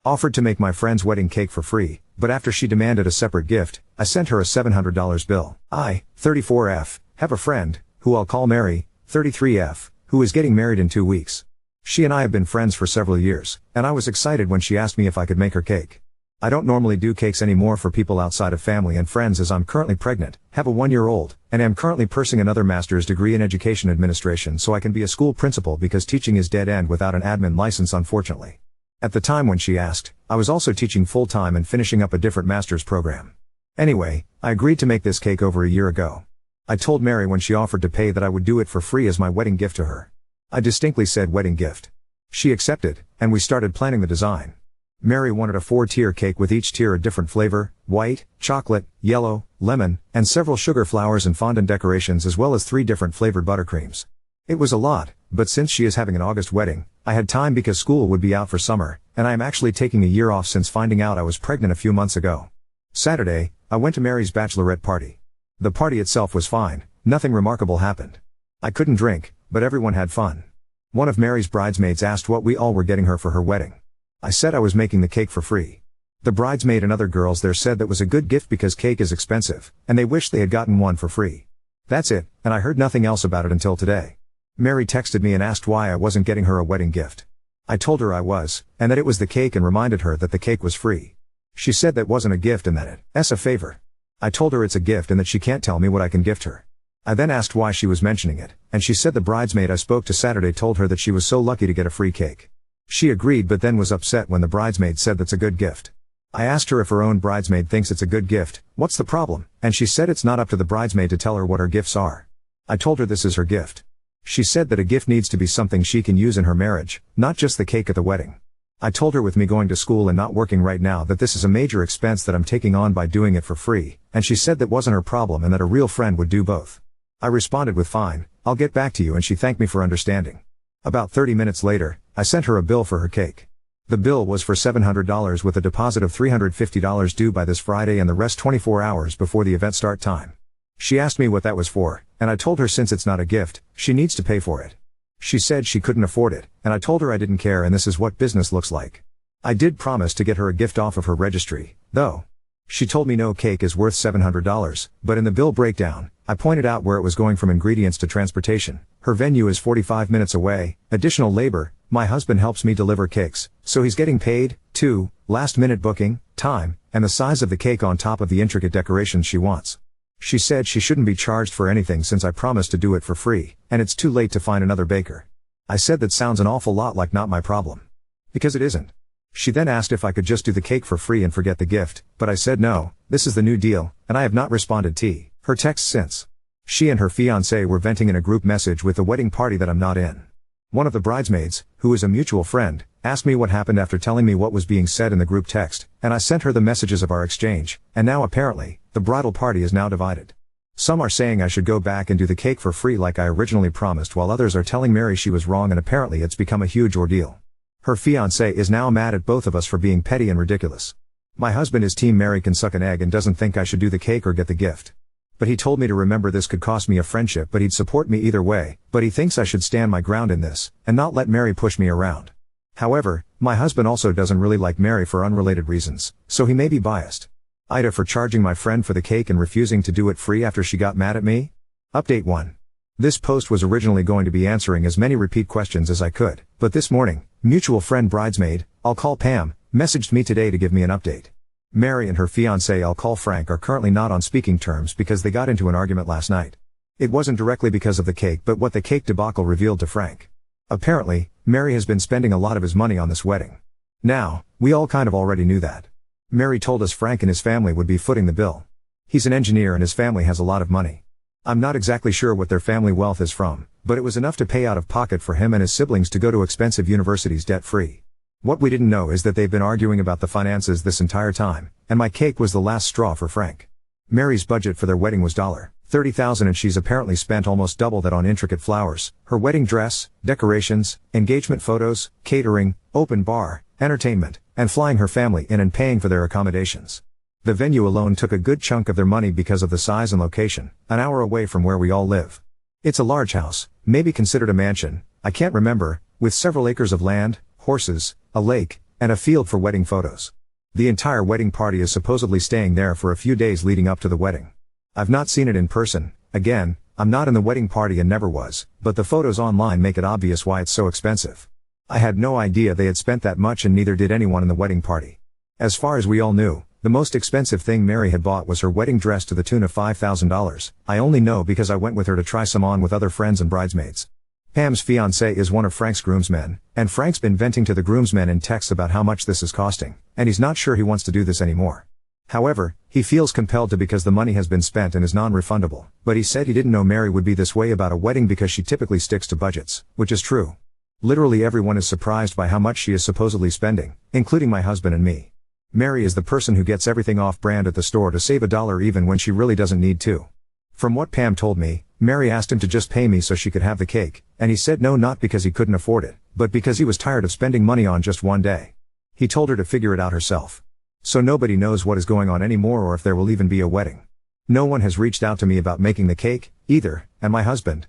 Offered to make my friend's wedding cake for free, but after she demanded a separate gift, I sent her a $700 bill. I, 34F, have a friend, who I'll call Mary, 33F, who is getting married in 2 weeks. She and I have been friends for several years, and I was excited when she asked me if I could make her cake. I don't normally do cakes anymore for people outside of family and friends as I'm currently pregnant, have a 1-year-old, and am currently pursuing another master's degree in education administration so I can be a school principal because teaching is dead end without an admin license unfortunately. At the time when she asked, I was also teaching full-time and finishing up a different master's program. Anyway, I agreed to make this cake over a year ago. I told Mary when she offered to pay that I would do it for free as my wedding gift to her. I distinctly said wedding gift. She accepted, and we started planning the design. Mary wanted a 4-tier cake with each tier a different flavor, white, chocolate, yellow, lemon, and several sugar flowers and fondant decorations as well as 3 different flavored buttercreams. It was a lot, but since she is having an August wedding, I had time because school would be out for summer, and I am actually taking a year off since finding out I was pregnant a few months ago. Saturday, I went to Mary's bachelorette party. The party itself was fine, nothing remarkable happened. I couldn't drink, but everyone had fun. One of Mary's bridesmaids asked what we all were getting her for her wedding. I said I was making the cake for free. The bridesmaid and other girls there said that was a good gift because cake is expensive, and they wished they had gotten one for free. That's it, and I heard nothing else about it until today. Mary texted me and asked why I wasn't getting her a wedding gift. I told her I was, and that it was the cake and reminded her that the cake was free. She said that wasn't a gift and that it's a favor. I told her it's a gift and that she can't tell me what I can gift her. I then asked why she was mentioning it, and she said the bridesmaid I spoke to Saturday told her that she was so lucky to get a free cake. She agreed but then was upset when the bridesmaid said that's a good gift. I asked her if her own bridesmaid thinks it's a good gift, what's the problem, and she said it's not up to the bridesmaid to tell her what her gifts are. I told her this is her gift. She said that a gift needs to be something she can use in her marriage, not just the cake at the wedding. I told her with me going to school and not working right now that this is a major expense that I'm taking on by doing it for free, and she said that wasn't her problem and that a real friend would do both. I responded with fine, I'll get back to you, and she thanked me for understanding. About 30 minutes later, I sent her a bill for her cake. The bill was for $700 with a deposit of $350 due by this Friday and the rest 24 hours before the event start time. She asked me what that was for, and I told her since it's not a gift, she needs to pay for it. She said she couldn't afford it, and I told her I didn't care and this is what business looks like. I did promise to get her a gift off of her registry, though. She told me no cake is worth $700, but in the bill breakdown, I pointed out where it was going from ingredients to transportation. Her venue is 45 minutes away, additional labor, my husband helps me deliver cakes, so he's getting paid, too, last minute booking, time, and the size of the cake on top of the intricate decorations she wants. She said she shouldn't be charged for anything since I promised to do it for free, and it's too late to find another baker. I said that sounds an awful lot like not my problem. Because it isn't. She then asked if I could just do the cake for free and forget the gift, but I said no, this is the new deal, and I have not responded to her texts since. She and her fiancé were venting in a group message with the wedding party that I'm not in. One of the bridesmaids, who is a mutual friend, asked me what happened after telling me what was being said in the group text, and I sent her the messages of our exchange, and now apparently, the bridal party is now divided. Some are saying I should go back and do the cake for free like I originally promised, while others are telling Mary she was wrong and apparently it's become a huge ordeal. Her fiancé is now mad at both of us for being petty and ridiculous. My husband is team Mary can suck an egg and doesn't think I should do the cake or get the gift. But he told me to remember this could cost me a friendship, but he'd support me either way, but he thinks I should stand my ground in this, and not let Mary push me around. However, my husband also doesn't really like Mary for unrelated reasons, so he may be biased. Ida for charging my friend for the cake and refusing to do it free after she got mad at me? Update 1. This post was originally going to be answering as many repeat questions as I could, but this morning, mutual friend bridesmaid, I'll call Pam, messaged me today to give me an update. Mary and her fiancé I'll call Frank are currently not on speaking terms because they got into an argument last night. It wasn't directly because of the cake but what the cake debacle revealed to Frank. Apparently, Mary has been spending a lot of his money on this wedding. Now, we all kind of already knew that. Mary told us Frank and his family would be footing the bill. He's an engineer and his family has a lot of money. I'm not exactly sure what their family wealth is from, but it was enough to pay out of pocket for him and his siblings to go to expensive universities debt-free. What we didn't know is that they've been arguing about the finances this entire time, and my cake was the last straw for Frank. Mary's budget for their wedding was $30,000 and she's apparently spent almost double that on intricate flowers, her wedding dress, decorations, engagement photos, catering, open bar, entertainment, and flying her family in and paying for their accommodations. The venue alone took a good chunk of their money because of the size and location, an hour away from where we all live. It's a large house, maybe considered a mansion, I can't remember, with several acres of land, horses, a lake, and a field for wedding photos. The entire wedding party is supposedly staying there for a few days leading up to the wedding. I've not seen it in person. Again, I'm not in the wedding party and never was, but the photos online make it obvious why it's so expensive. I had no idea they had spent that much, and neither did anyone in the wedding party. As far as we all knew, the most expensive thing Mary had bought was her wedding dress to the tune of $5,000. I only know because I went with her to try some on with other friends and bridesmaids. Pam's fiancé is one of Frank's groomsmen, and Frank's been venting to the groomsmen in texts about how much this is costing, and he's not sure he wants to do this anymore. However, he feels compelled to because the money has been spent and is non-refundable, but he said he didn't know Mary would be this way about a wedding because she typically sticks to budgets, which is true. Literally everyone is surprised by how much she is supposedly spending, including my husband and me. Mary is the person who gets everything off-brand at the store to save $1 even when she really doesn't need to. From what Pam told me, Mary asked him to just pay me so she could have the cake, and he said no, not because he couldn't afford it, but because he was tired of spending money on just one day. He told her to figure it out herself. So nobody knows what is going on anymore or if there will even be a wedding. No one has reached out to me about making the cake, either, and my husband,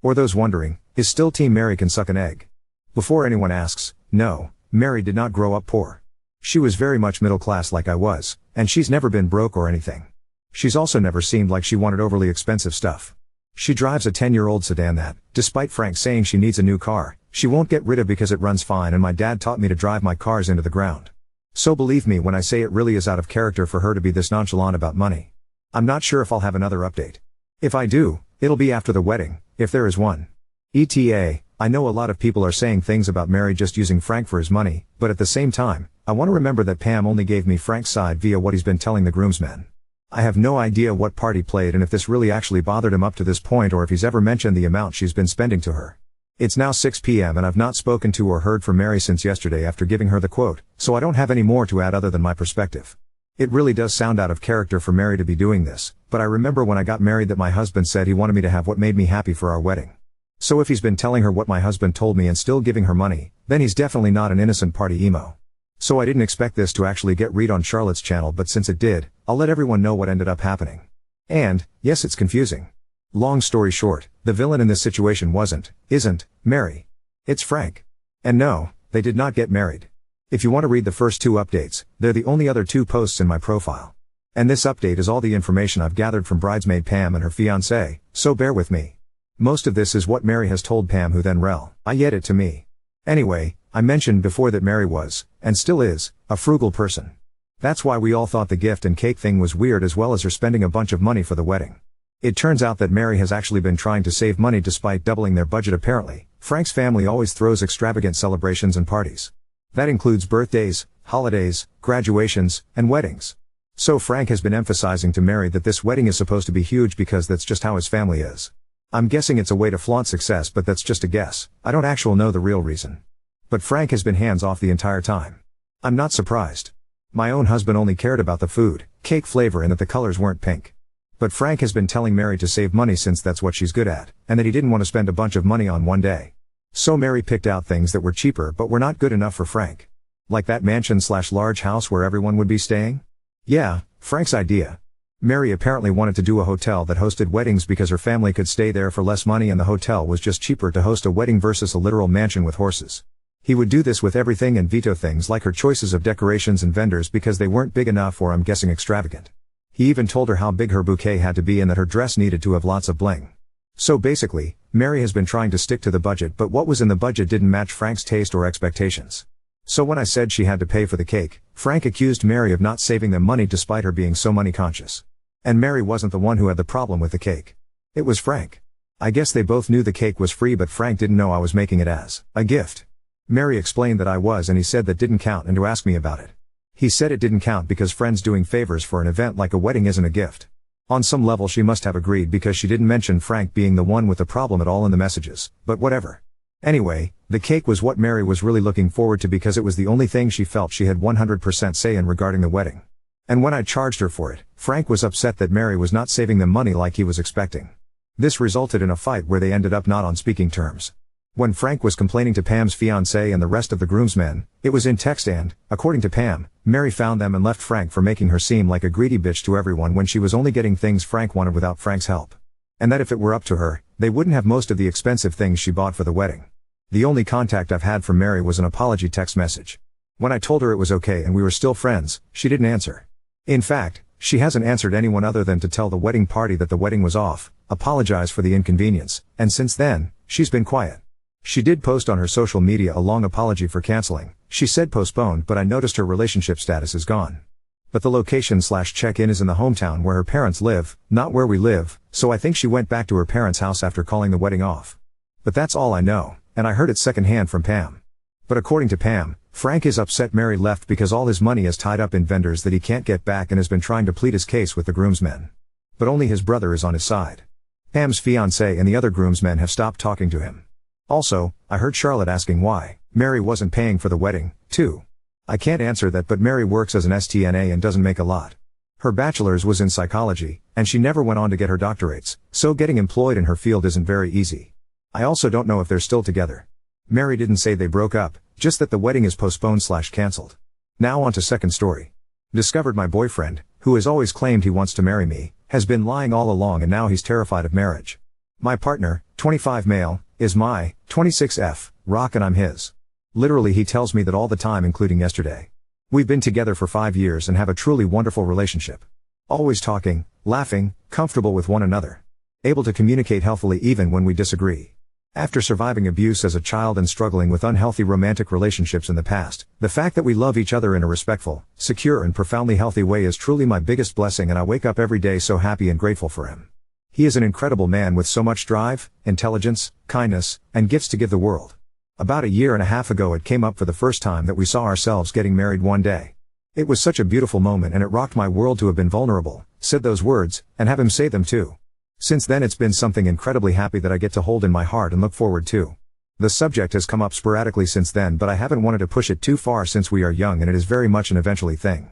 or those wondering, is still Team Mary can suck an egg. Before anyone asks, no, Mary did not grow up poor. She was very much middle class like I was, and she's never been broke or anything. She's also never seemed like she wanted overly expensive stuff. She drives a 10-year-old sedan that, despite Frank saying she needs a new car, she won't get rid of because it runs fine, and my dad taught me to drive my cars into the ground. So believe me when I say it really is out of character for her to be this nonchalant about money. I'm not sure if I'll have another update. If I do, it'll be after the wedding, if there is one. ETA, I know a lot of people are saying things about Mary just using Frank for his money, but at the same time, I want to remember that Pam only gave me Frank's side via what he's been telling the groomsmen. I have no idea what part he played and if this really actually bothered him up to this point or if he's ever mentioned the amount she's been spending to her. It's now 6 p.m. and I've not spoken to or heard from Mary since yesterday after giving her the quote, so I don't have any more to add other than my perspective. It really does sound out of character for Mary to be doing this, but I remember when I got married that my husband said he wanted me to have what made me happy for our wedding. So if he's been telling her what my husband told me and still giving her money, then he's definitely not an innocent party emo. So I didn't expect this to actually get read on Charlotte's channel, but since it did, I'll let everyone know what ended up happening. And, yes, it's confusing. Long story short, the villain in this situation isn't, Mary. It's Frank. And no, they did not get married. If you want to read the first two updates, they're the only other two posts in my profile. And this update is all the information I've gathered from bridesmaid Pam and her fiancé, so bear with me. Most of this is what Mary has told Pam, who then relayed it to me. Anyway, I mentioned before that Mary was, and still is, a frugal person. That's why we all thought the gift and cake thing was weird, as well as her spending a bunch of money for the wedding. It turns out that Mary has actually been trying to save money despite doubling their budget apparently. Frank's family always throws extravagant celebrations and parties. That includes birthdays, holidays, graduations, and weddings. So Frank has been emphasizing to Mary that this wedding is supposed to be huge because that's just how his family is. I'm guessing it's a way to flaunt success, but that's just a guess. I don't actually know the real reason. But Frank has been hands off the entire time. I'm not surprised. My own husband only cared about the food, cake flavor, and that the colors weren't pink. But Frank has been telling Mary to save money since that's what she's good at, and that he didn't want to spend a bunch of money on one day. So Mary picked out things that were cheaper but were not good enough for Frank. Like that mansion/large house where everyone would be staying? Yeah, Frank's idea. Mary apparently wanted to do a hotel that hosted weddings because her family could stay there for less money and the hotel was just cheaper to host a wedding versus a literal mansion with horses. He would do this with everything and veto things like her choices of decorations and vendors because they weren't big enough, or I'm guessing extravagant. He even told her how big her bouquet had to be and that her dress needed to have lots of bling. So basically, Mary has been trying to stick to the budget, but what was in the budget didn't match Frank's taste or expectations. So when I said she had to pay for the cake, Frank accused Mary of not saving them money despite her being so money conscious. And Mary wasn't the one who had the problem with the cake. It was Frank. I guess they both knew the cake was free, but Frank didn't know I was making it as a gift. Mary explained that I was, and he said that didn't count and to ask me about it. He said it didn't count because friends doing favors for an event like a wedding isn't a gift. On some level she must have agreed because she didn't mention Frank being the one with the problem at all in the messages, but whatever. Anyway, the cake was what Mary was really looking forward to because it was the only thing she felt she had 100% say in regarding the wedding. And when I charged her for it, Frank was upset that Mary was not saving them money like he was expecting. This resulted in a fight where they ended up not on speaking terms. When Frank was complaining to Pam's fiancé and the rest of the groomsmen, it was in text and, according to Pam, Mary found them and left Frank for making her seem like a greedy bitch to everyone when she was only getting things Frank wanted without Frank's help. And that if it were up to her, they wouldn't have most of the expensive things she bought for the wedding. The only contact I've had from Mary was an apology text message. When I told her it was okay and we were still friends, she didn't answer. In fact, she hasn't answered anyone other than to tell the wedding party that the wedding was off, apologize for the inconvenience, and since then, she's been quiet. She did post on her social media a long apology for canceling. She said postponed, but I noticed her relationship status is gone. But the location/check-in is in the hometown where her parents live, not where we live, so I think she went back to her parents' house after calling the wedding off. But that's all I know, and I heard it secondhand from Pam. But according to Pam, Frank is upset Mary left because all his money is tied up in vendors that he can't get back and has been trying to plead his case with the groomsmen. But only his brother is on his side. Pam's fiancé and the other groomsmen have stopped talking to him. Also, I heard Charlotte asking why Mary wasn't paying for the wedding, too. I can't answer that, but Mary works as an STNA and doesn't make a lot. Her bachelor's was in psychology, and she never went on to get her doctorates, so getting employed in her field isn't very easy. I also don't know if they're still together. Mary didn't say they broke up, just that the wedding is postponed/cancelled. Now on to second story. Discovered my boyfriend, who has always claimed he wants to marry me, has been lying all along and now he's terrified of marriage. My partner, 25 male, is my 26F rock and I'm his. Literally he tells me that all the time, including yesterday. We've been together for 5 years and have a truly wonderful relationship. Always talking, laughing, comfortable with one another. Able to communicate healthily even when we disagree. After surviving abuse as a child and struggling with unhealthy romantic relationships in the past, the fact that we love each other in a respectful, secure and profoundly healthy way is truly my biggest blessing, and I wake up every day so happy and grateful for him. He is an incredible man with so much drive, intelligence, kindness, and gifts to give the world. About a year and a half ago it came up for the first time that we saw ourselves getting married one day. It was such a beautiful moment and it rocked my world to have been vulnerable, said those words, and have him say them too. Since then it's been something incredibly happy that I get to hold in my heart and look forward to. The subject has come up sporadically since then, but I haven't wanted to push it too far since we are young and it is very much an eventually thing.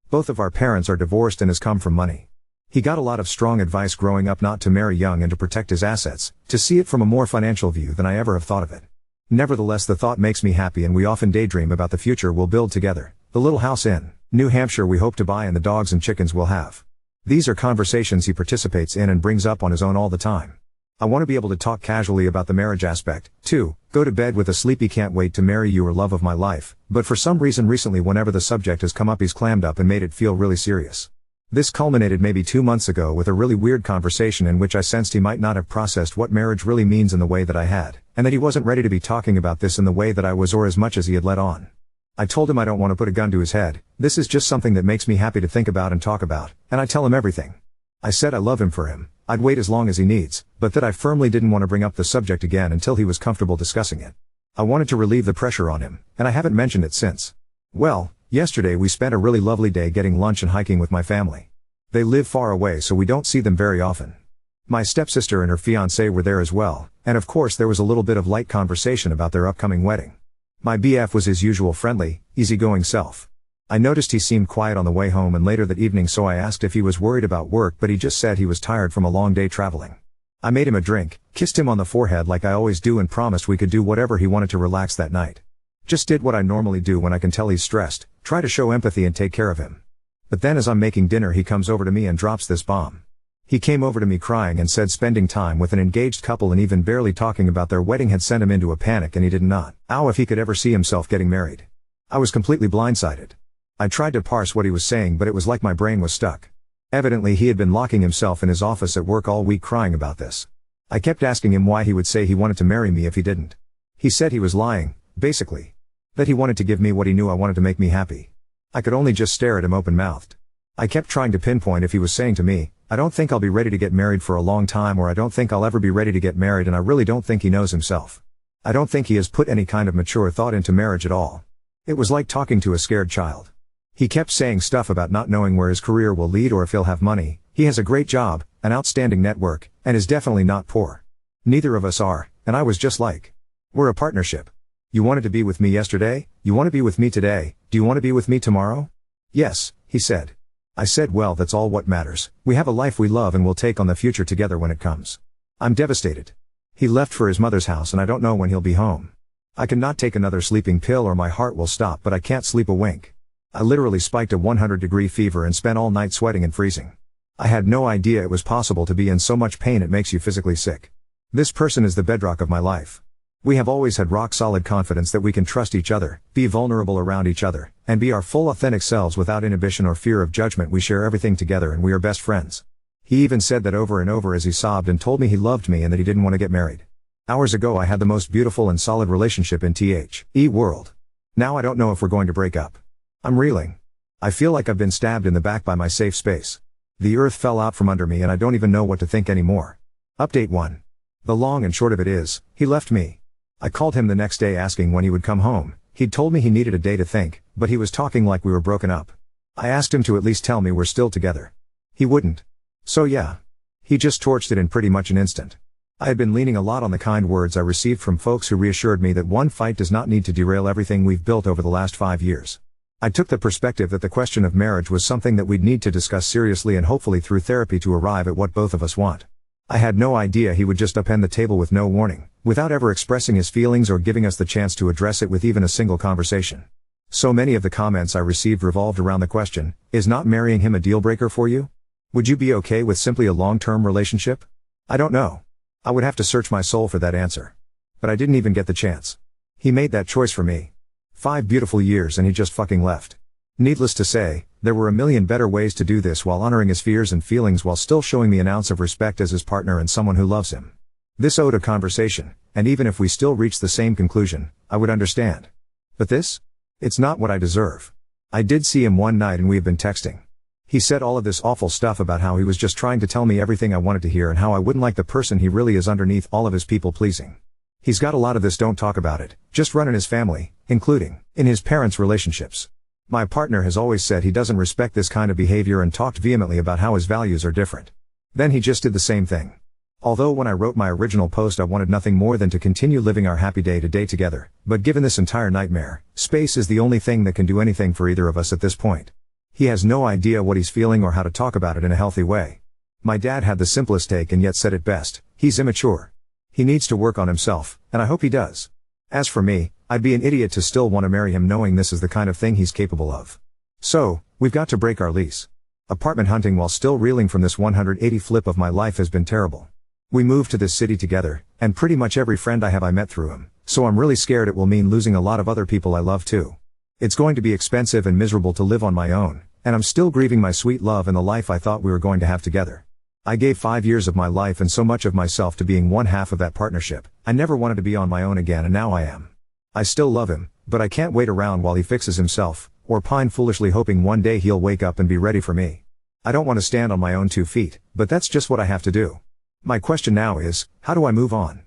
Both of our parents are divorced and has come from money. He got a lot of strong advice growing up not to marry young and to protect his assets, to see it from a more financial view than I ever have thought of it. Nevertheless, the thought makes me happy and we often daydream about the future we'll build together, the little house in New Hampshire we hope to buy and the dogs and chickens we'll have. These are conversations he participates in and brings up on his own all the time. I want to be able to talk casually about the marriage aspect, too, go to bed with a sleepy can't wait to marry you or love of my life, but for some reason recently whenever the subject has come up he's clammed up and made it feel really serious. This culminated maybe 2 months ago with a really weird conversation in which I sensed he might not have processed what marriage really means in the way that I had, and that he wasn't ready to be talking about this in the way that I was or as much as he had let on. I told him I don't want to put a gun to his head, this is just something that makes me happy to think about and talk about, and I tell him everything. I said I love him for him, I'd wait as long as he needs, but that I firmly didn't want to bring up the subject again until he was comfortable discussing it. I wanted to relieve the pressure on him, and I haven't mentioned it since. Well, yesterday we spent a really lovely day getting lunch and hiking with my family. They live far away so we don't see them very often. My stepsister and her fiancé were there as well, and of course there was a little bit of light conversation about their upcoming wedding. My BF was his usual friendly, easygoing self. I noticed he seemed quiet on the way home and later that evening, so I asked if he was worried about work, but he just said he was tired from a long day traveling. I made him a drink, kissed him on the forehead like I always do, and promised we could do whatever he wanted to relax that night. Just did what I normally do when I can tell he's stressed, try to show empathy and take care of him. But then as I'm making dinner he comes over to me and drops this bomb. He came over to me crying and said spending time with an engaged couple and even barely talking about their wedding had sent him into a panic and he did not know if he could ever see himself getting married. I was completely blindsided. I tried to parse what he was saying, but it was like my brain was stuck. Evidently he had been locking himself in his office at work all week crying about this. I kept asking him why he would say he wanted to marry me if he didn't. He said he was lying, basically. That he wanted to give me what he knew I wanted to make me happy. I could only just stare at him open-mouthed. I kept trying to pinpoint if he was saying to me, I don't think I'll be ready to get married for a long time, or I don't think I'll ever be ready to get married, and I really don't think he knows himself. I don't think he has put any kind of mature thought into marriage at all. It was like talking to a scared child. He kept saying stuff about not knowing where his career will lead or if he'll have money. He has a great job, an outstanding network, and is definitely not poor. Neither of us are, and I was just like, we're a partnership. You wanted to be with me yesterday, you want to be with me today, do you want to be with me tomorrow? Yes, he said. I said, well, that's all what matters. We have a life we love and we'll take on the future together when it comes. I'm devastated. He left for his mother's house and I don't know when he'll be home. I cannot take another sleeping pill or my heart will stop, but I can't sleep a wink. I literally spiked a 100-degree fever and spent all night sweating and freezing. I had no idea it was possible to be in so much pain it makes you physically sick. This person is the bedrock of my life. We have always had rock-solid confidence that we can trust each other, be vulnerable around each other, and be our full authentic selves without inhibition or fear of judgment. We share everything together and we are best friends. He even said that over and over as he sobbed and told me he loved me and that he didn't want to get married. Hours ago I had the most beautiful and solid relationship in the world. Now I don't know if we're going to break up. I'm reeling. I feel like I've been stabbed in the back by my safe space. The earth fell out from under me and I don't even know what to think anymore. Update 1. The long and short of it is, he left me. I called him the next day asking when he would come home. He'd told me he needed a day to think, but he was talking like we were broken up. I asked him to at least tell me we're still together. He wouldn't. So yeah. He just torched it in pretty much an instant. I had been leaning a lot on the kind words I received from folks who reassured me that one fight does not need to derail everything we've built over the last 5 years. I took the perspective that the question of marriage was something that we'd need to discuss seriously and hopefully through therapy to arrive at what both of us want. I had no idea he would just upend the table with no warning, without ever expressing his feelings or giving us the chance to address it with even a single conversation. So many of the comments I received revolved around the question, is not marrying him a deal breaker for you? Would you be okay with simply a long-term relationship? I don't know. I would have to search my soul for that answer. But I didn't even get the chance. He made that choice for me. 5 beautiful years and he just fucking left. Needless to say, there were a million better ways to do this while honoring his fears and feelings while still showing me an ounce of respect as his partner and someone who loves him. This owed a conversation, and even if we still reached the same conclusion, I would understand. But this? It's not what I deserve. I did see him one night and we have been texting. He said all of this awful stuff about how he was just trying to tell me everything I wanted to hear and how I wouldn't like the person he really is underneath all of his people pleasing. He's got a lot of this don't talk about it, just run in his family, including in his parents' relationships. My partner has always said he doesn't respect this kind of behavior and talked vehemently about how his values are different. Then he just did the same thing. Although when I wrote my original post I wanted nothing more than to continue living our happy day to day together, but given this entire nightmare, space is the only thing that can do anything for either of us at this point. He has no idea what he's feeling or how to talk about it in a healthy way. My dad had the simplest take and yet said it best, he's immature. He needs to work on himself, and I hope he does. As for me, I'd be an idiot to still want to marry him knowing this is the kind of thing he's capable of. So, we've got to break our lease. Apartment hunting while still reeling from this 180 flip of my life has been terrible. We moved to this city together, and pretty much every friend I have I met through him, so I'm really scared it will mean losing a lot of other people I love too. It's going to be expensive and miserable to live on my own, and I'm still grieving my sweet love and the life I thought we were going to have together. I gave 5 years of my life and so much of myself to being one half of that partnership. I never wanted to be on my own again and now I am. I still love him, but I can't wait around while he fixes himself, or pine foolishly hoping one day he'll wake up and be ready for me. I don't want to stand on my own 2 feet, but that's just what I have to do. My question now is, how do I move on?